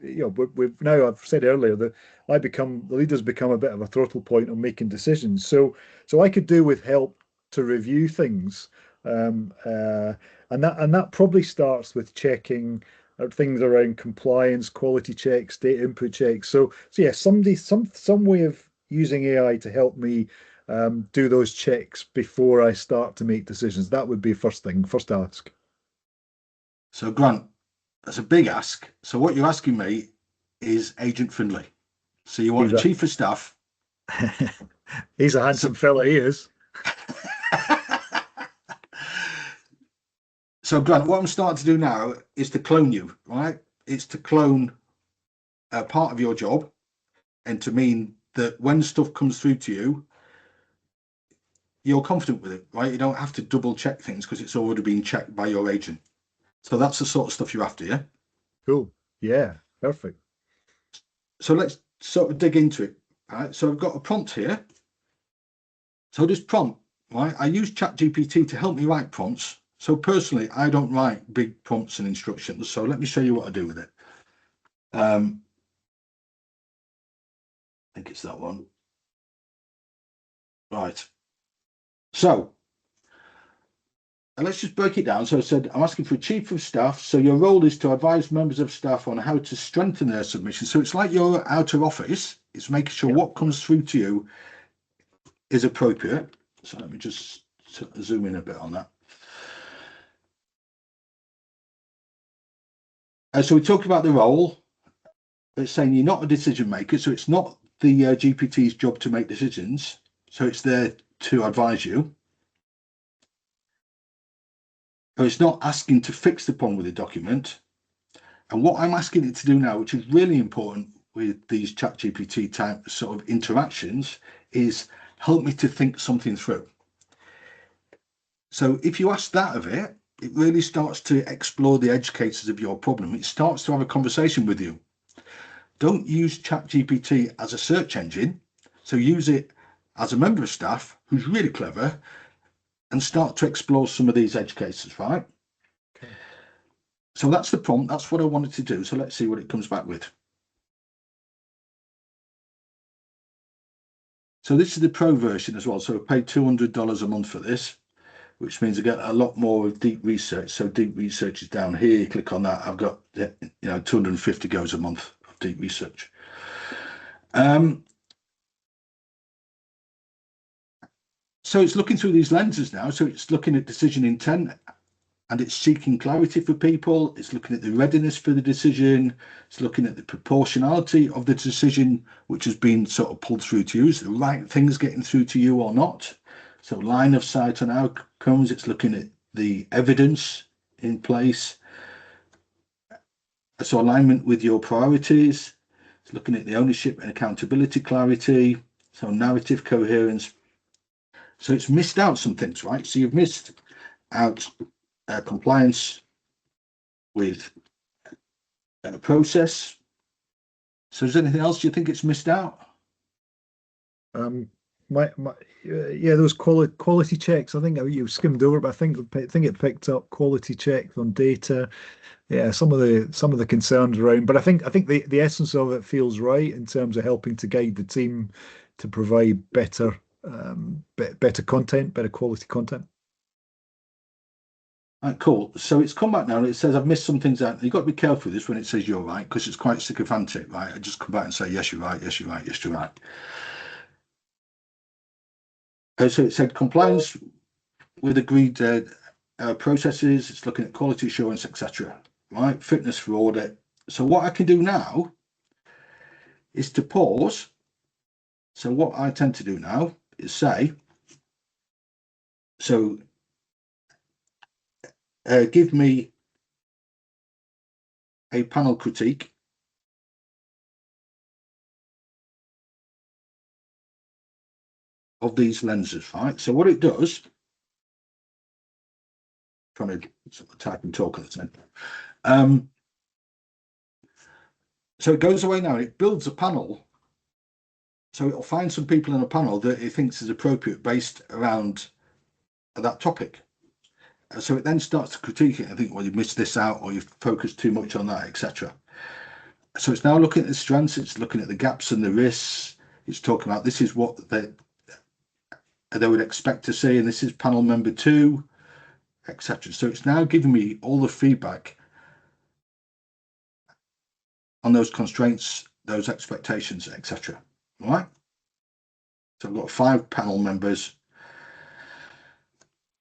we've now, I've said earlier that the leaders become a bit of a throttle point on making decisions. So I could do with help to review things. Um, uh, and that probably starts with checking things around compliance, quality checks, data input checks. So yeah, some way of using AI to help me do those checks before I start to make decisions. That would be first ask. So Grant, that's a big ask. So what you're asking me is Agent Findlay. So you want He's a a chief of staff. he's a handsome So, fella, he is. so Grant, what I'm starting to do now is to clone you, right? It's to clone a part of your job and to mean that when stuff comes through to you, you're confident with it, right? You don't have to double check things because it's already been checked by your agent. So that's the sort of stuff you're after, yeah? Cool. Yeah, perfect. So let's sort of dig into it. Right. So I've got a prompt here. So this prompt, right? I use ChatGPT to help me write prompts. So personally, I don't write big prompts and instructions. So let me show you what I do with it. I think it's that one. Right. So let's just break it down. So I said, I'm asking for a chief of staff. So your role is to advise members of staff on how to strengthen their submission. So it's like your outer office. It's making sure what comes through to you is appropriate. So let me just zoom in a bit on that. So we talked about the role. It's saying you're not a decision maker. So it's not the GPT's job to make decisions. So it's there to advise you. So it's not asking to fix the problem with the document. And what I'm asking it to do now, which is really important with these ChatGPT type sort of interactions, is help me to think something through. So if you ask that of it, it really starts to explore the edge cases of your problem. It starts to have a conversation with you. Don't use ChatGPT as a search engine. So use it as a member of staff who's really clever and start to explore some of these edge cases, right? Okay. So that's the prompt. That's what I wanted to do. So let's see what it comes back with. So this is the pro version as well. So I paid $200 a month for this, which means I get a lot more of deep research. So deep research is down here. You click on that. I've got 250 goes a month of deep research. So it's looking through these lenses now. So it's looking at decision intent and it's seeking clarity for people. It's looking at the readiness for the decision. It's looking at the proportionality of the decision, which has been sort of pulled through to you. Is the right things getting through to you or not? So line of sight on outcomes. It's looking at the evidence in place. So alignment with your priorities. It's looking at the ownership and accountability clarity. So narrative coherence. So it's missed out some things, right? So you've missed out compliance with a process. So is there anything else you think it's missed out? Yeah, those quality checks. I think you skimmed over, but I think it picked up quality checks on data. Yeah, some of the concerns around, but I think the essence of it feels right in terms of helping to guide the team to provide better content, better quality content. Right, cool. So it's come back now and it says I've missed some things out. You've got to be careful with this when it says you're right, because it's quite sycophantic, right? I just come back and say, yes, you're right, yes, you're right, yes, you're right. So it said compliance with agreed processes. It's looking at quality assurance, etc. Right? Fitness for audit. So what I can do now is to pause. So what I tend to do now is say, so give me a panel critique of these lenses, right? So what it does, trying to sort of type and talk at the same time. So it goes away now and it builds a panel. So it'll find some people in a panel that it thinks is appropriate based around that topic. So it then starts to critique it. I think, well, you missed this out or you've focused too much on that, etc. So it's now looking at the strengths, it's looking at the gaps and the risks. It's talking about this is what they would expect to see, and this is panel member 2, etc. So it's now giving me all the feedback on those constraints, those expectations, etc. All right. So I've got 5 panel members.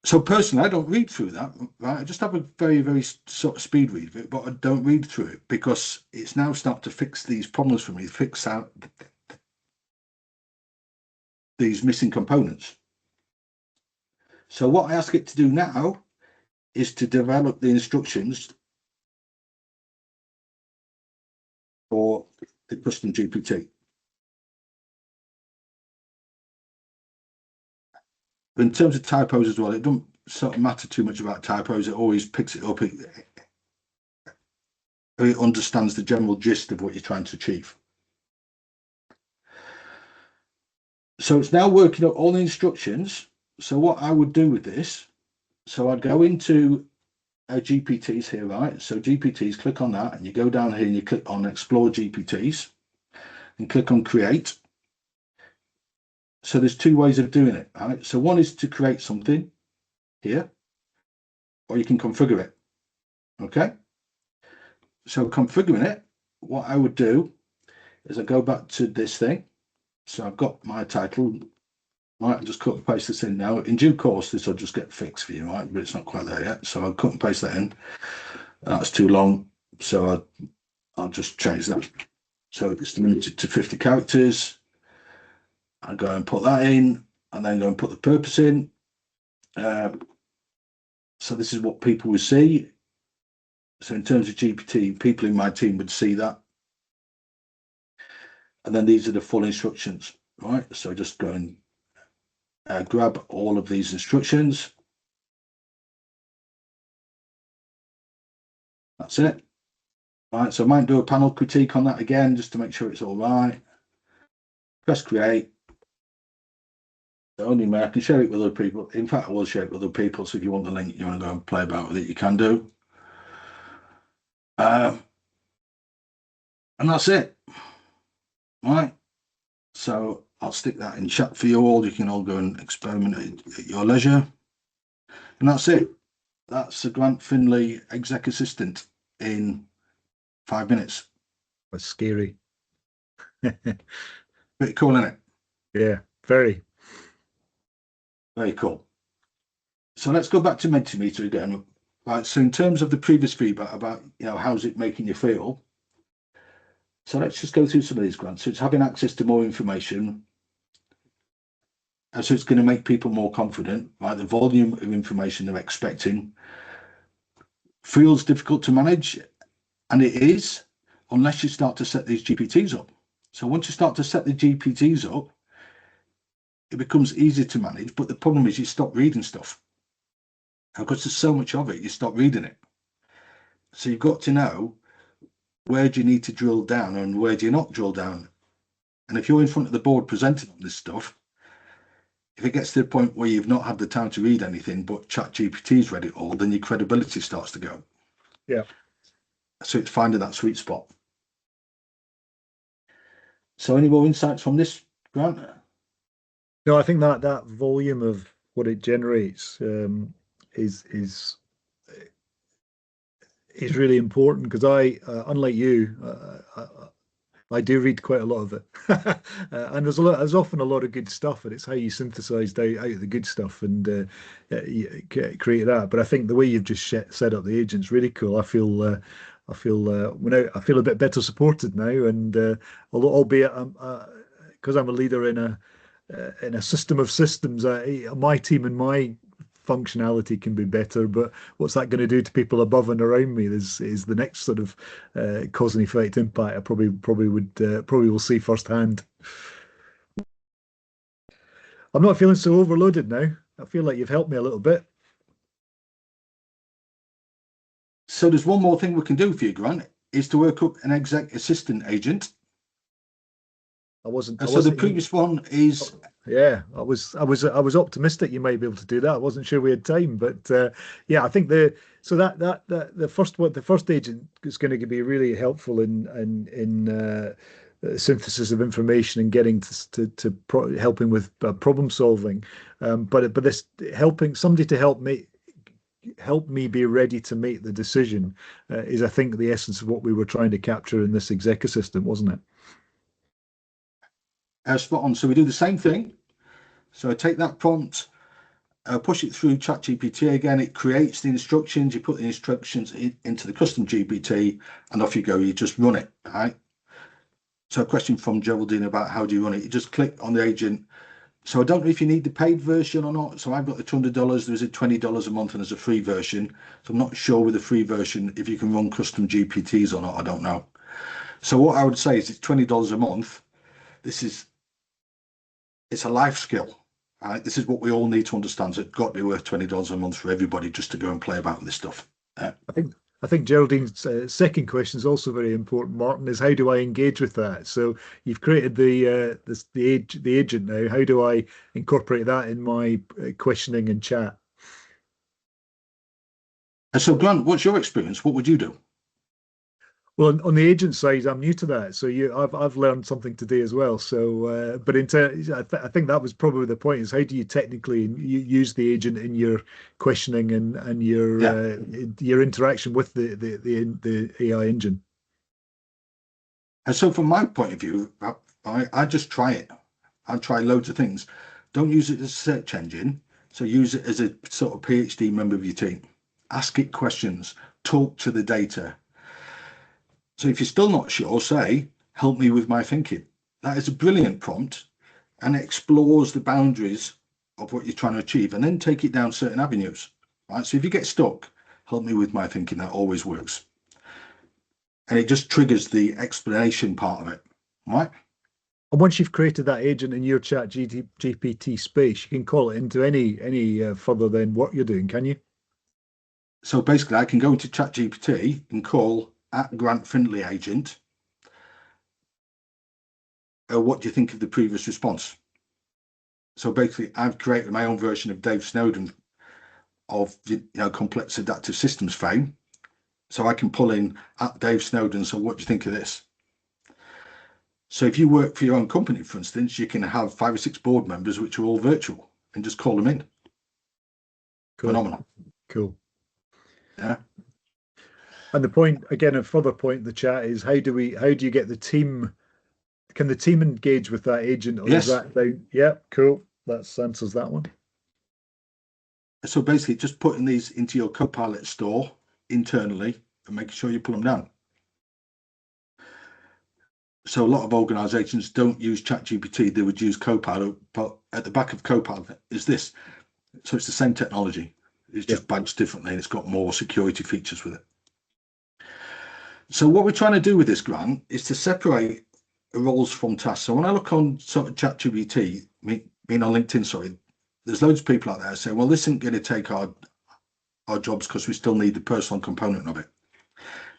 So personally, I don't read through that, right? I just have a very, very sort of speed read of it, but I don't read through it because it's now starting to fix these problems for me, fix out these missing components. So what I ask it to do now is to develop the instructions for the custom GPT. In terms of typos as well, it doesn't sort of matter too much about typos. It always picks it up. It understands the general gist of what you're trying to achieve. So it's now working up all the instructions. So what I would do with this, so I'd go into GPTs here, right? So GPTs, click on that and you go down here and you click on Explore GPTs and click on Create. So there's 2 ways of doing it, right? So one is to create something here. or you can configure it. Okay. So configuring it, what I would do is I go back to this thing. So I've got my title. Right, I'll just cut and paste this in now. In due course, this will just get fixed for you, right? But it's not quite there yet. So I'll cut and paste that in. That's too long. So I'll just change that. So it's limited to 50 characters. I go and put that in, and then go and put the purpose in. So this is what people will see. So in terms of GPT, people in my team would see that. And then these are the full instructions, right? So just go and grab all of these instructions. That's it. Right, so I might do a panel critique on that again, just to make sure it's all right. Press create. Only me, I can share it with other people. In fact, I will share it with other people. So if you want the link, you want to go and play about with it, you can do. And that's it. Right. So I'll stick that in chat for you all. You can all go and experiment at your leisure. And that's it. That's the Grant Findlay exec assistant in 5 minutes. That's scary. Pretty cool, isn't it? Yeah, very. Very cool. So let's go back to Mentimeter again. Right. So in terms of the previous feedback about, how's it making you feel? So let's just go through some of these, Grants. So it's having access to more information. And so it's going to make people more confident, right? The volume of information they're expecting feels difficult to manage. And it is, unless you start to set these GPTs up. So once you start to set the GPTs up, it becomes easier to manage. But the problem is you stop reading stuff. Because there's so much of it, you stop reading it. So you've got to know, where do you need to drill down and where do you not drill down? And if you're in front of the board presenting on this stuff, if it gets to the point where you've not had the time to read anything, but ChatGPT's read it all, then your credibility starts to go. Yeah. So it's finding that sweet spot. So any more insights from this, Grant? No, I think that volume of what it generates is really important, because unlike you, I do read quite a lot of it, and there's often a lot of good stuff, and it's how you synthesized out the good stuff and create that. But I think the way you've just set up the agent's really cool. I feel a bit better supported now, and albeit because I'm a leader in a system of systems, my team and my functionality can be better, but what's that going to do to people above and around me is the next sort of cause and effect impact I probably will see firsthand. I'm not feeling so overloaded now. I feel like you've helped me a little bit. So there's one more thing we can do for you, Grant, is to work up an exec assistant agent. So the previous one is. Yeah, I was optimistic you might be able to do that. I wasn't sure we had time, but yeah, I think the first agent is going to be really helpful in synthesis of information and getting to helping with problem solving. But this helping somebody to help me be ready to make the decision is, I think, the essence of what we were trying to capture in this exec assistant, wasn't it? Spot on. So we do the same thing. So I take that prompt, push it through ChatGPT again. It creates the instructions. You put the instructions into the custom GPT, and off you go. You just run it. Right. So a question from Geraldine about how do you run it? You just click on the agent. So I don't know if you need the paid version or not. So I've got the $200. There's a $20 a month, and there's a free version. So I'm not sure with the free version if you can run custom GPTs or not. I don't know. So what I would say is it's $20 a month. It's a life skill. Right? This is what we all need to understand. So it's got to be worth $20 a month for everybody just to go and play about with this stuff. I think Geraldine's second question is also very important, Martin, is how do I engage with that? So you've created the agent now. How do I incorporate that in my questioning and chat? And so, Grant, what's your experience? What would you do? Well, on the agent side, I'm new to that, so I've learned something today as well. So, but I think that was probably the point: is how do you technically use the agent in your questioning and Yeah. your interaction with the AI engine? And so from my point of view, I just try it. I try loads of things. Don't use it as a search engine. So use it as a sort of PhD member of your team. Ask it questions. Talk to the data. So if you're still not sure, say, help me with my thinking. That is a brilliant prompt and it explores the boundaries of what you're trying to achieve and then take it down certain avenues. Right. So if you get stuck, help me with my thinking. That always works. And it just triggers the explanation part of it. Right. And once you've created that agent in your Chat GPT space, you can call it into any further than what you're doing, can you? So basically, I can go into ChatGPT and call at Grant Findlay agent. What do you think of the previous response? So basically, I've created my own version of Dave Snowden of complex adaptive systems fame. So I can pull in at Dave Snowden. So what do you think of this? So if you work for your own company, for instance, you can have 5 or 6 board members, which are all virtual, and just call them in. Cool. Phenomenal. Cool. Yeah. And the point again, a further point in the chat is how do you get the team? Can the team engage with that agent, or is Yes. that down? Yeah, cool. That answers that one. So basically, just putting these into your Copilot store internally and making sure you pull them down. So a lot of organizations don't use ChatGPT, they would use Copilot, but at the back of Copilot is this. So it's the same technology. It's just badged differently and it's got more security features with it. So what we're trying to do with this grant is to separate roles from tasks. So when I look on sort of ChatGPT, being on LinkedIn, sorry, there's loads of people out there saying, well, this isn't going to take our jobs because we still need the personal component of it.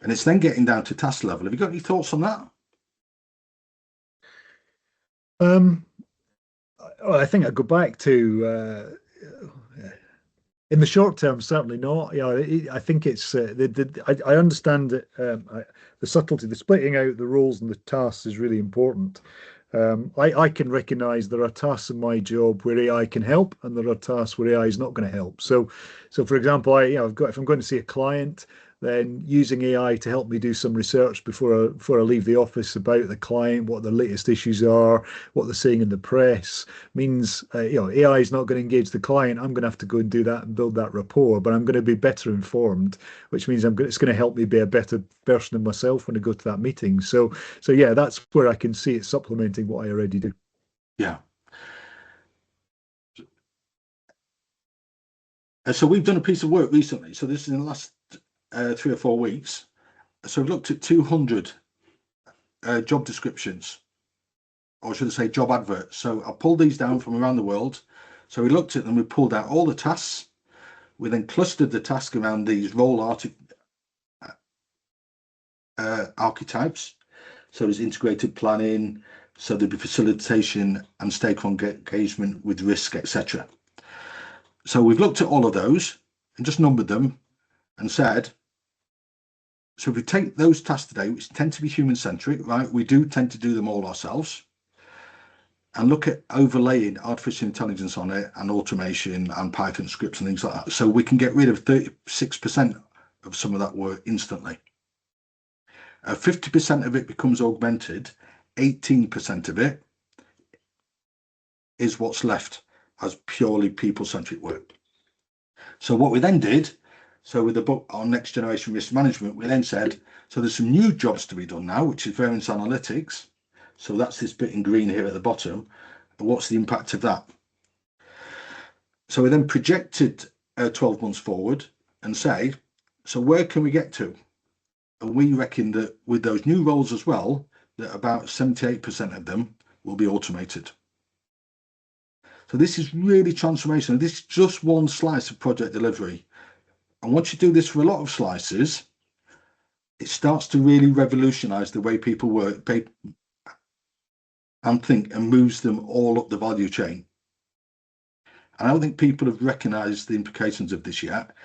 And it's then getting down to task level. Have you got any thoughts on that? I think I go back to in the short term, certainly not. I think it's I understand that the subtlety, the splitting out the roles and the tasks is really important. I can recognize there are tasks in my job where AI can help, and there are tasks where AI is not going to help. So for example, if I'm going to see a client, then using AI to help me do some research before I leave the office about the client, what the latest issues are, what they're saying in the press, means AI is not going to engage the client. I'm going to have to go and do that and build that rapport, but I'm going to be better informed, which means it's going to help me be a better version of myself when I go to that meeting. So yeah, that's where I can see it supplementing what I already do. Yeah. So we've done a piece of work recently. So this is in the last 3 or 4 weeks. So we've looked at 200 job descriptions, or should I say job adverts. So I pulled these down from around the world. So we looked at them, we pulled out all the tasks. We then clustered the task around these role archetypes. So there's integrated planning, so there'd be facilitation and stakeholder engagement with risk, etc. So we've looked at all of those and just numbered them and said, so if we take those tasks today, which tend to be human-centric, right? We do tend to do them all ourselves, and look at overlaying artificial intelligence on it and automation and Python scripts and things like that. So we can get rid of 36% of some of that work instantly. 50% of it becomes augmented, 18% of it is what's left as purely people-centric work. So what we then did, so with the book on next generation risk management, we then said, so there's some new jobs to be done now, which is variance analytics. So that's this bit in green here at the bottom. And what's the impact of that? So we then projected 12 months forward and say, so where can we get to? And we reckon that with those new roles as well, that about 78% of them will be automated. So this is really transformational. This is just one slice of project delivery. And once you do this for a lot of slices, it starts to really revolutionize the way people work and think and moves them all up the value chain. And I don't think people have recognized the implications of this yet.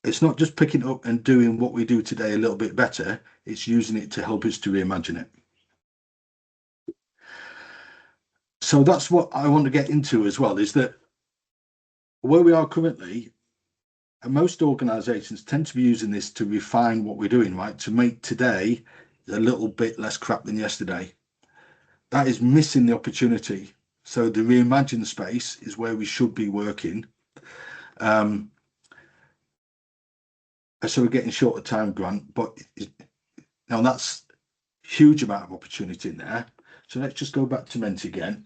it's not just picking up and doing what we do today a little bit better, it's using it to help us to reimagine it. So that's what I want to get into as well, is that where we are currently, and most organizations tend to be using this to refine what we're doing, right? To make today a little bit less crap than yesterday. That is missing the opportunity. So the reimagined space is where we should be working. So we're getting shorter time, Grant, but now that's huge amount of opportunity in there. So let's just go back to Menti again.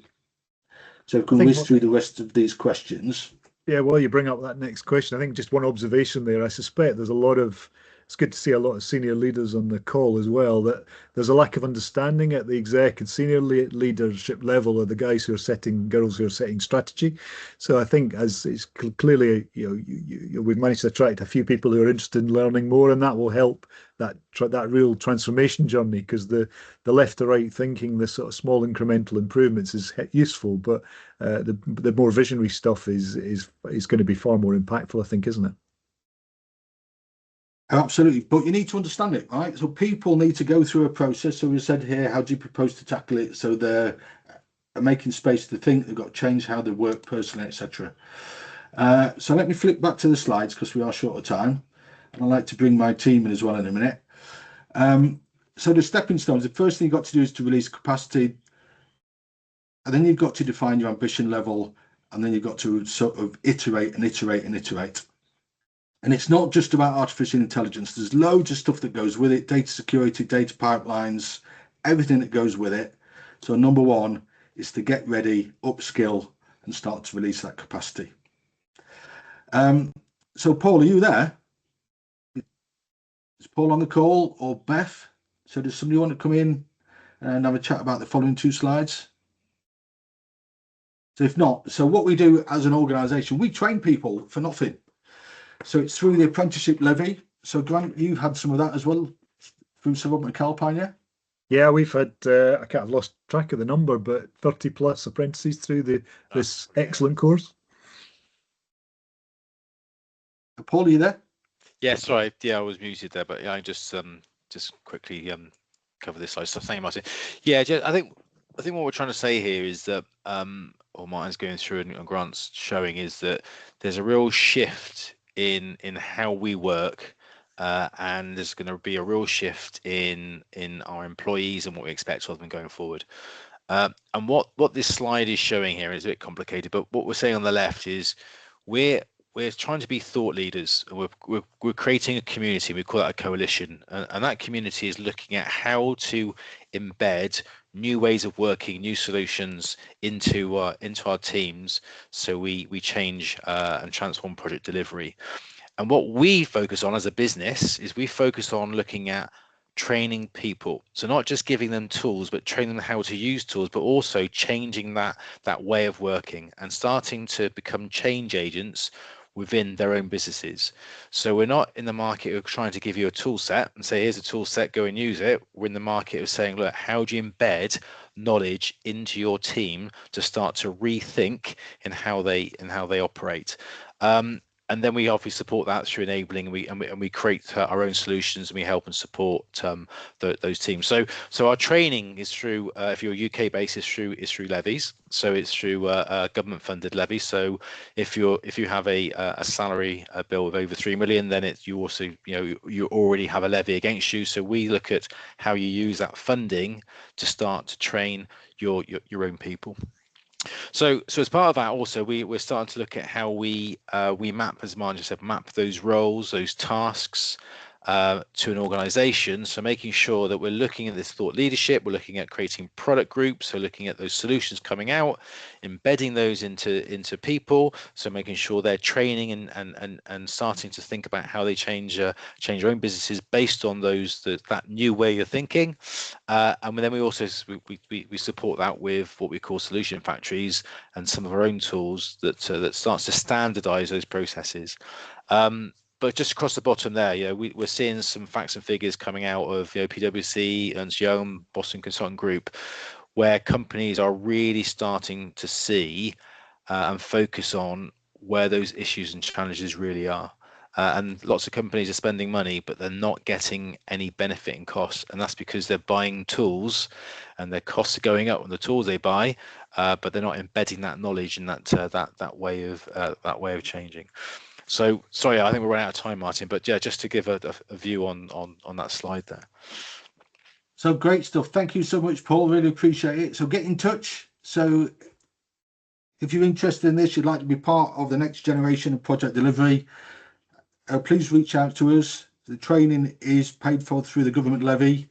So we can whiz through the rest of these questions. Yeah, well, you bring up that next question. I think just one observation there. I suspect there's a lot of, it's good to see a lot of senior leaders on the call as well, that there's a lack of understanding at the exec and senior leadership level of the guys who are setting, girls who are setting strategy. So I think as it's clearly, we've managed to attract a few people who are interested in learning more, and that will help that real transformation journey, because the left to right thinking, the sort of small incremental improvements is useful, but the more visionary stuff is going to be far more impactful, I think, isn't it? Absolutely, but you need to understand it, right? So people need to go through a process. So we said here, how do you propose to tackle it? So they're making space to think, they've got to change how they work personally, etc. So let me flip back to the slides because we are short of time, and I'd like to bring my team in as well in a minute. So the stepping stones, the first thing you've got to do is to release capacity, and then you've got to define your ambition level, and then you've got to sort of iterate and iterate and iterate. And it's not just about artificial intelligence. There's loads of stuff that goes with it, data security, data pipelines, everything that goes with it. So number one is to get ready, upskill, and start to release that capacity. So Paul, are you there? Is Paul on the call, or Beth? So does somebody want to come in and have a chat about the following two slides? So if not, so what we do as an organisation, we train people for nothing. So it's through the apprenticeship levy. So Grant, you've had some of that as well through Sir Robert McAlpine, yeah? Yeah, we've had, I can't have lost track of the number, but 30 plus apprentices through this excellent course. Paul, are you there? Yeah, sorry. Yeah, I was muted there, but yeah, I just quickly cover this slide. So thank you, Martin. Yeah, I think what we're trying to say here is that, or Martin's going through and Grant's showing, is that there's a real shift in how we work, and there's going to be a real shift in our employees and what we expect of them going forward. And what this slide is showing here is a bit complicated, but what we're saying on the left is we're trying to be thought leaders. We're creating a community. We call that a coalition, and that community is looking at how to embed new ways of working, new solutions into our teams, so we change and transform project delivery. And what we focus on as a business is we focus on looking at training people. So not just giving them tools, but training them how to use tools, but also changing that way of working and starting to become change agents within their own businesses. So we're not in the market of trying to give you a tool set and say, here's a tool set, go and use it. We're in the market of saying, look, how do you embed knowledge into your team to start to rethink in how they operate? And then we obviously support that through enabling, and we create our own solutions, and we help and support those teams. So our training is through, if you're UK based, is through levies. So it's through government funded levies. So if you have a salary bill of over 3 million, then you also you already have a levy against you. So we look at how you use that funding to start to train your own people. So as part of that, also we're starting to look at how we map, as Martin said, map those roles, those tasks to an organization. So making sure that we're looking at this thought leadership, we're looking at creating product groups, so looking at those solutions coming out, embedding those into people, so making sure they're training and starting to think about how they change their own businesses based on that new way of thinking. And then we also we support that with what we call solution factories and some of our own tools that starts to standardize those processes. But just across the bottom there, we're seeing some facts and figures coming out of PwC, Ernst Young, Boston Consulting Group, where companies are really starting to see and focus on where those issues and challenges really are. and lots of companies are spending money, but they're not getting any benefit in costs, and that's because they're buying tools, and their costs are going up on the tools they buy, but they're not embedding that knowledge and that way of changing. So sorry, I think we're running out of time, Martin, but yeah, just to give a view on that slide there. So great stuff. Thank you so much, Paul. Really appreciate it. So get in touch. So if you're interested in this, you'd like to be part of the next generation of project delivery, please reach out to us. The training is paid for through the government levy,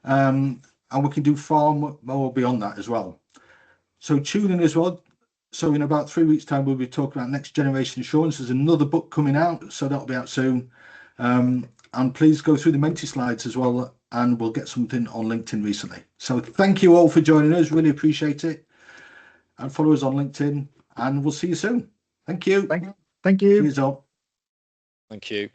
and we can do far more beyond that as well. So tune in as well. So in about 3 weeks' time, we'll be talking about next generation assurance. There's another book coming out, so that'll be out soon. And please go through the Menti slides as well, and we'll get something on LinkedIn recently. So thank you all for joining us. Really appreciate it. And follow us on LinkedIn, and we'll see you soon. Thank you. Thank you. Cheers all. Thank you.